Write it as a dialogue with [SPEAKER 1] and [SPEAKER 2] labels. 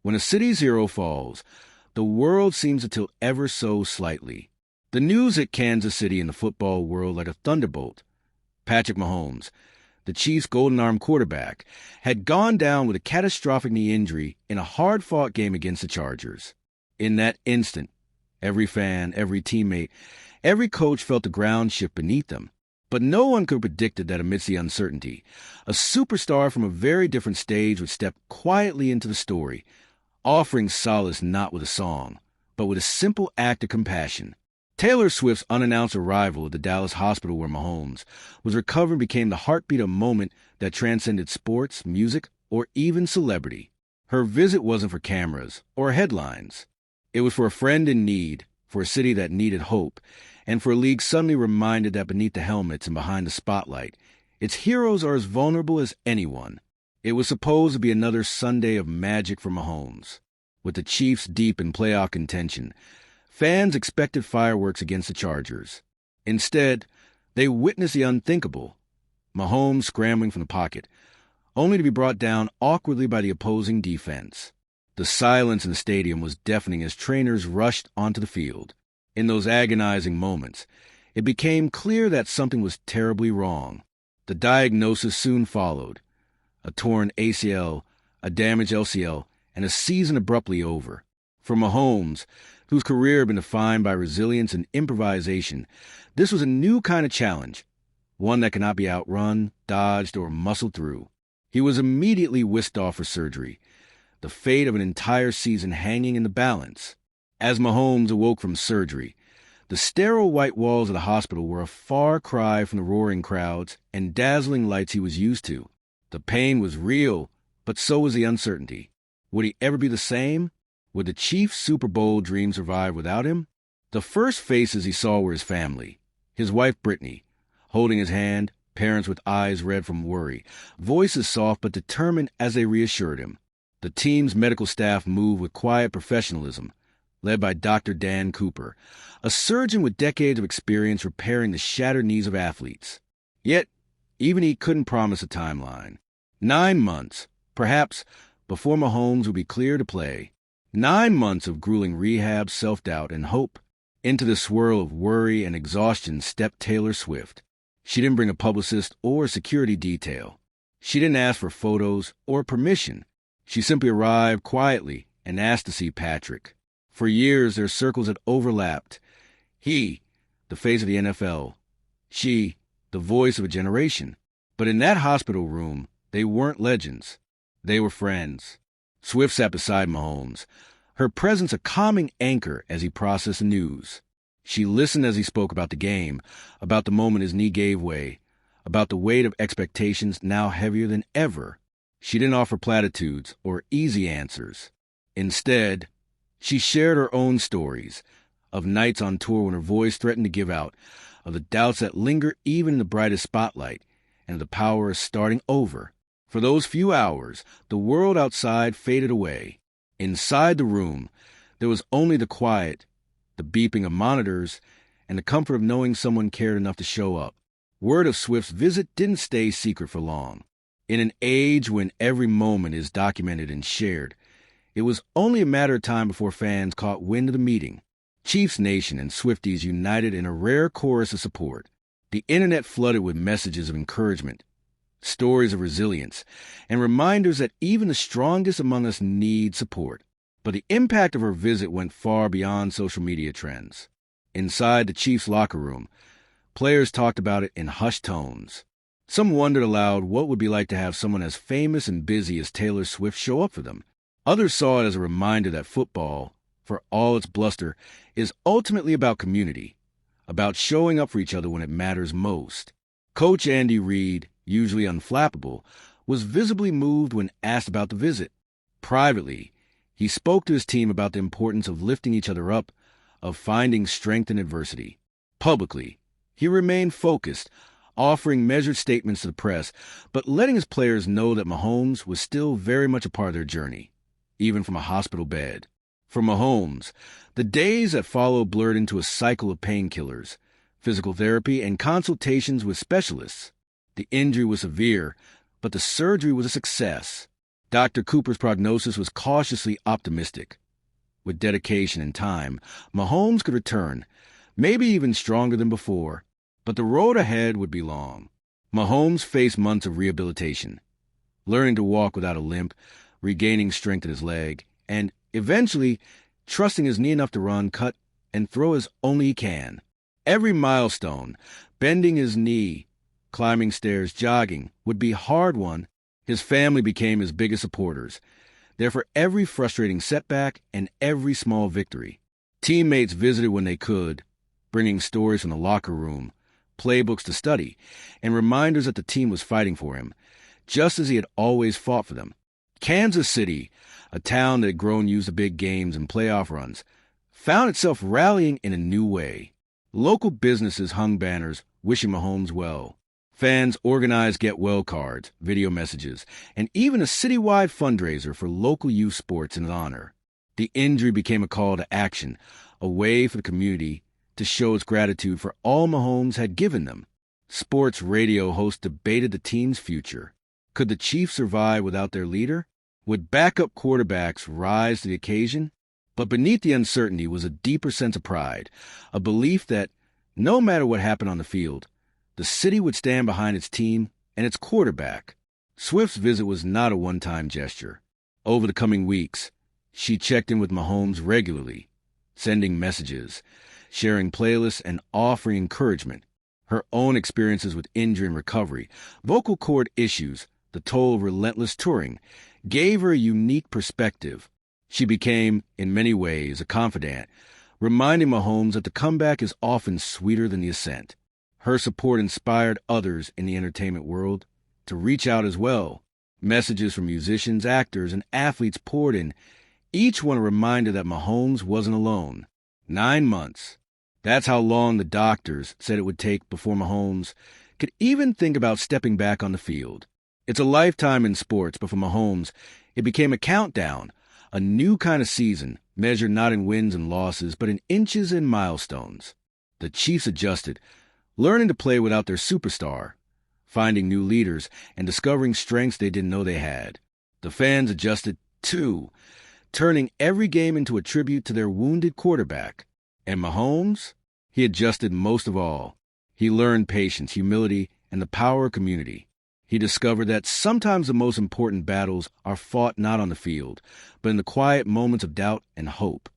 [SPEAKER 1] When a city's hero falls, the world seems to tilt ever so slightly. The news hit Kansas City in the football world like a thunderbolt. Patrick Mahomes, the Chiefs' golden-arm quarterback, had gone down with a catastrophic knee injury in a hard-fought game against the Chargers. In that instant, every fan, every teammate, every coach felt the ground shift beneath them. But no one could have predicted that amidst the uncertainty, a superstar from a very different stage would step quietly into the story, offering solace not with a song, but with a simple act of compassion. Taylor Swift's unannounced arrival at the Dallas hospital where Mahomes was recovering became the heartbeat of a moment that transcended sports, music, or even celebrity. Her visit wasn't for cameras or headlines. It was for a friend in need, for a city that needed hope, and for a league suddenly reminded that beneath the helmets and behind the spotlight, its heroes are as vulnerable as anyone. It was supposed to be another Sunday of magic for Mahomes. With the Chiefs deep in playoff contention, fans expected fireworks against the Chargers. Instead, they witnessed the unthinkable. Mahomes scrambling from the pocket, only to be brought down awkwardly by the opposing defense. The silence in the stadium was deafening as trainers rushed onto the field. In those agonizing moments, it became clear that something was terribly wrong. The diagnosis soon followed. A torn ACL, a damaged LCL, and a season abruptly over. For Mahomes, whose career had been defined by resilience and improvisation, this was a new kind of challenge, one that cannot be outrun, dodged, or muscled through. He was immediately whisked off for surgery, the fate of an entire season hanging in the balance. As Mahomes awoke from surgery, the sterile white walls of the hospital were a far cry from the roaring crowds and dazzling lights he was used to. The pain was real, but so was the uncertainty. Would he ever be the same? Would the Chiefs' Super Bowl dream survive without him? The first faces he saw were his family. His wife Brittany, holding his hand, parents with eyes red from worry, voices soft but determined as they reassured him. The team's medical staff moved with quiet professionalism, led by Dr. Dan Cooper, a surgeon with decades of experience repairing the shattered knees of athletes. Yet, even he couldn't promise a timeline. 9 months, perhaps, before Mahomes would be clear to play. 9 months of grueling rehab, self-doubt, and hope. Into the swirl of worry and exhaustion stepped Taylor Swift. She didn't bring a publicist or a security detail. She didn't ask for photos or permission. She simply arrived quietly and asked to see Patrick. For years, their circles had overlapped. He, the face of the NFL. She, the voice of a generation. But in that hospital room, they weren't legends. They were friends. Swift sat beside Mahomes, her presence a calming anchor as he processed the news. She listened as he spoke about the game, about the moment his knee gave way, about the weight of expectations now heavier than ever. She didn't offer platitudes or easy answers. Instead, she shared her own stories, of nights on tour when her voice threatened to give out, of the doubts that linger even in the brightest spotlight, and of the power of starting over. For those few hours, the world outside faded away. Inside the room, there was only the quiet, the beeping of monitors, and the comfort of knowing someone cared enough to show up. Word of Swift's visit didn't stay secret for long. In an age when every moment is documented and shared, it was only a matter of time before fans caught wind of the meeting. Chiefs Nation and Swifties united in a rare chorus of support. The internet flooded with messages of encouragement, stories of resilience, and reminders that even the strongest among us need support. But the impact of her visit went far beyond social media trends. Inside the Chiefs' locker room, players talked about it in hushed tones. Some wondered aloud what it would be like to have someone as famous and busy as Taylor Swift show up for them. Others saw it as a reminder that football, for all its bluster, is ultimately about community, about showing up for each other when it matters most. Coach Andy Reid, usually unflappable, was visibly moved when asked about the visit. Privately, he spoke to his team about the importance of lifting each other up, of finding strength in adversity. Publicly, he remained focused, offering measured statements to the press, but letting his players know that Mahomes was still very much a part of their journey, even from a hospital bed. For Mahomes, the days that followed blurred into a cycle of painkillers, physical therapy, and consultations with specialists. The injury was severe, but the surgery was a success. Dr. Cooper's prognosis was cautiously optimistic. With dedication and time, Mahomes could return, maybe even stronger than before, but the road ahead would be long. Mahomes faced months of rehabilitation, learning to walk without a limp, regaining strength in his leg, and eventually trusting his knee enough to run, cut, and throw as only he can. Every milestone, bending his knee, climbing stairs, jogging, would be hard-won. His family became his biggest supporters, there for every frustrating setback and every small victory. Teammates visited when they could, bringing stories from the locker room, playbooks to study, and reminders that the team was fighting for him, just as he had always fought for them. Kansas City, a town that had grown used to big games and playoff runs, found itself rallying in a new way. Local businesses hung banners wishing Mahomes well. Fans organized get-well cards, video messages, and even a citywide fundraiser for local youth sports in his honor. The injury became a call to action, a way for the community to show its gratitude for all Mahomes had given them. Sports radio hosts debated the team's future. Could the Chiefs survive without their leader? Would backup quarterbacks rise to the occasion? But beneath the uncertainty was a deeper sense of pride, a belief that no matter what happened on the field, the city would stand behind its team and its quarterback. Swift's visit was not a one-time gesture. Over the coming weeks, she checked in with Mahomes regularly, sending messages, sharing playlists, and offering encouragement. Her own experiences with injury and recovery, vocal cord issues, the toll of relentless touring, gave her a unique perspective. She became, in many ways, a confidant, reminding Mahomes that the comeback is often sweeter than the ascent. Her support inspired others in the entertainment world to reach out as well. Messages from musicians, actors, and athletes poured in, each one a reminder that Mahomes wasn't alone. 9 months. That's how long the doctors said it would take before Mahomes could even think about stepping back on the field. It's a lifetime in sports, but for Mahomes, it became a countdown, a new kind of season, measured not in wins and losses, but in inches and milestones. The Chiefs adjusted, learning to play without their superstar, finding new leaders, and discovering strengths they didn't know they had. The fans adjusted, too, turning every game into a tribute to their wounded quarterback. And Mahomes? He adjusted most of all. He learned patience, humility, and the power of community. He discovered that sometimes the most important battles are fought not on the field, but in the quiet moments of doubt and hope.